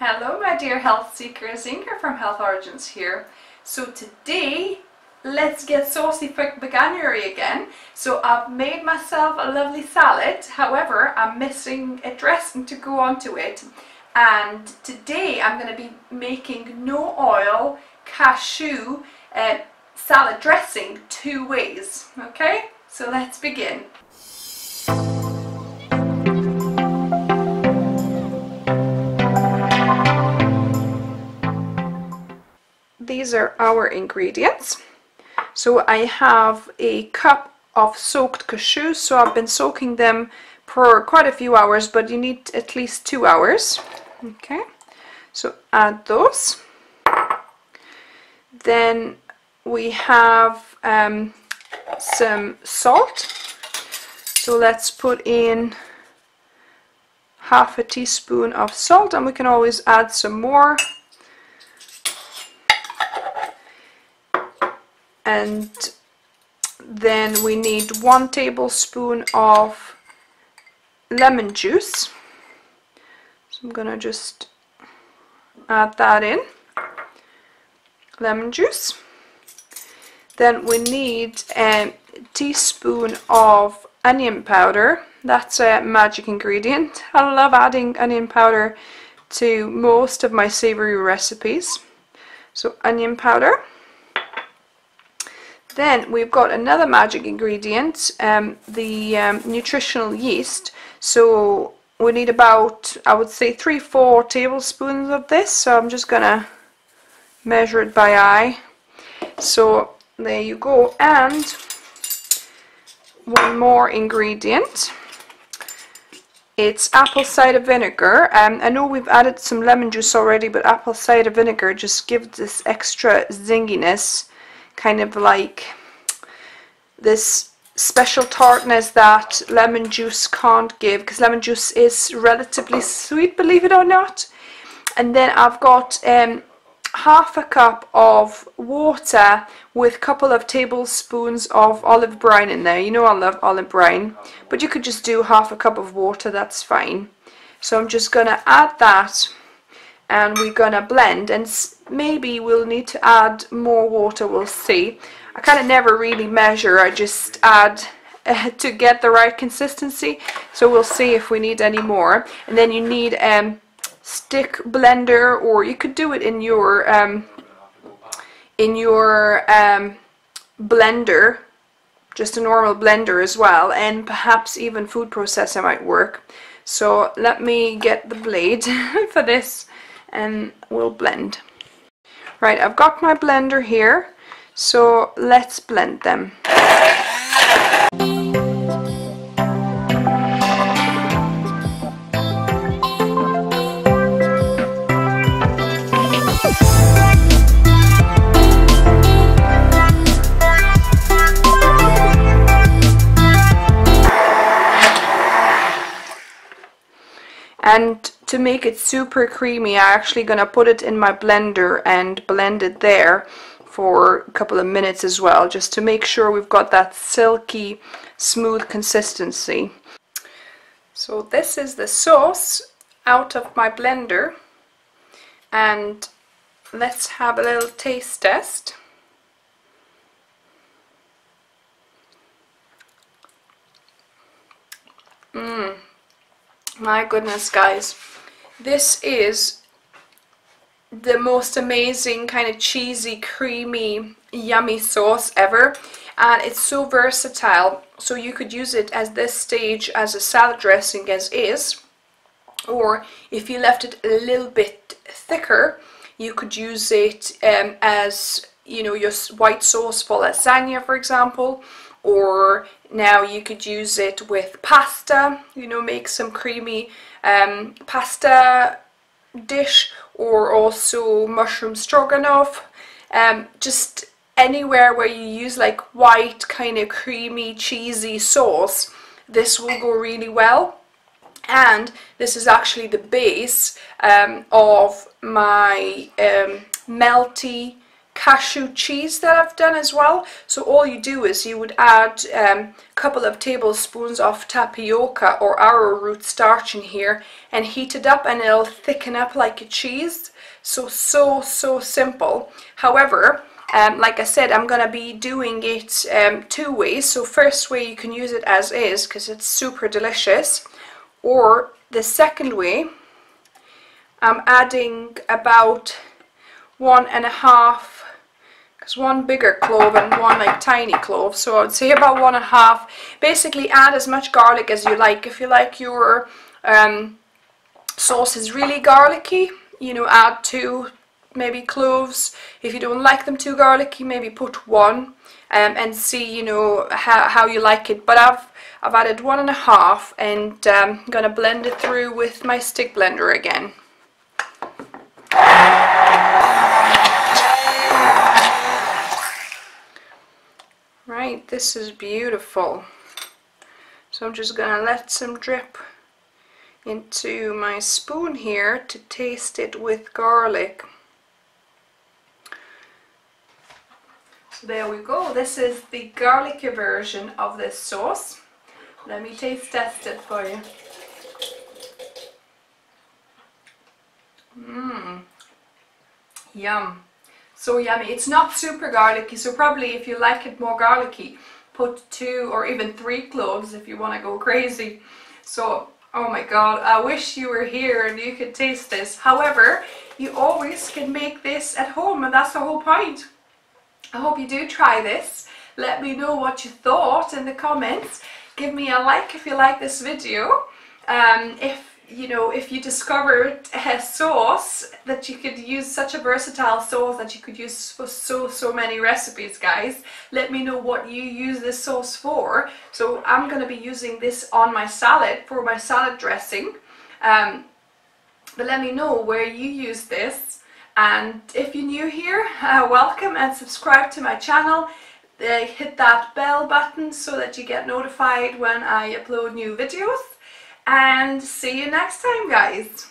Hello my dear health seekers, Inga from Health Origins here. So today, let's get saucy for January again. So I've made myself a lovely salad, however I'm missing a dressing to go onto it. And today I'm going to be making no oil cashew salad dressing 2 ways. Okay, so let's begin. These are our ingredients. So I have a cup of soaked cashews, so I've been soaking them for quite a few hours, but you need at least 2 hours. Okay, so add those. Then we have some salt, so let's put in half a teaspoon of salt, and we can always add some more. And then we need 1 tablespoon of lemon juice. So I'm gonna just add that in. Lemon juice. Then we need a teaspoon of onion powder. That's a magic ingredient. I love adding onion powder to most of my savory recipes. So onion powder. Then we've got another magic ingredient, the nutritional yeast. So we need about, I would say, 3-4 tablespoons of this. So I'm just gonna measure it by eye. So there you go. And one more ingredient. It's apple cider vinegar. I know we've added some lemon juice already, but apple cider vinegar just gives this extra zinginess, kind of like this special tartness that lemon juice can't give, because lemon juice is relatively sweet, believe it or not. And then I've got half a cup of water with a couple of tablespoons of olive brine in there. You know I love olive brine, but you could just do half a cup of water, that's fine. So I'm just gonna add that, and we're gonna blend, and maybe we'll need to add more water, we'll see. I kind of never really measure, I just add to get the right consistency, so we'll see if we need any more. And then you need stick blender, or you could do it in your blender, just a normal blender as well, and perhaps even food processor might work. So let me get the blade for this and we'll blend. Right, I've got my blender here, so let's blend them. And to make it super creamy, I'm actually gonna put it in my blender and blend it there for a couple of minutes as well, just to make sure we've got that silky, smooth consistency. So this is the sauce out of my blender, and let's have a little taste test. My goodness, guys, this is the most amazing kind of cheesy, creamy, yummy sauce ever, and it's so versatile. So you could use it at this stage as a salad dressing as is, or if you left it a little bit thicker, you could use it as, you know, your white sauce for lasagna, for example. Or now you could use it with pasta, you know, make some creamy pasta dish, or also mushroom stroganoff. Just anywhere where you use like white kind of creamy cheesy sauce, this will go really well. And this is actually the base of my melty cashew cheese that I've done as well. So all you do is you would add a couple of tablespoons of tapioca or arrowroot starch in here and heat it up, and it'll thicken up like a cheese. So simple. However, like I said, I'm gonna be doing it two ways. So first way, you can use it as is because it's super delicious, or the second way, I'm adding about 1.5, because one bigger clove and one like tiny clove, so I would say about 1.5. Basically add as much garlic as you like. If you like your sauce is really garlicky, you know, add 2 maybe cloves. If you don't like them too garlicky, maybe put 1 and see, you know, how you like it. But I've added 1.5, and I'm gonna blend it through with my stick blender again. Right, this is beautiful. So I'm just gonna let some drip into my spoon here to taste it with garlic. So there we go. This is the garlicky version of this sauce. Let me taste test it for you. Yum. So yummy. It's not super garlicky, so probably if you like it more garlicky, put 2 or even 3 cloves if you want to go crazy. So, oh my god, I wish you were here and you could taste this. However, you always can make this at home, and that's the whole point. I hope you do try this. Let me know what you thought in the comments. Give me a like if you like this video. If you discovered a sauce that you could use, such a versatile sauce that you could use for so many recipes, guys, let me know what you use this sauce for. So I'm going to be using this on my salad for my salad dressing. But let me know where you use this. And if you're new here, welcome, and subscribe to my channel. Hit that bell button so that you get notified when I upload new videos. And see you next time, guys.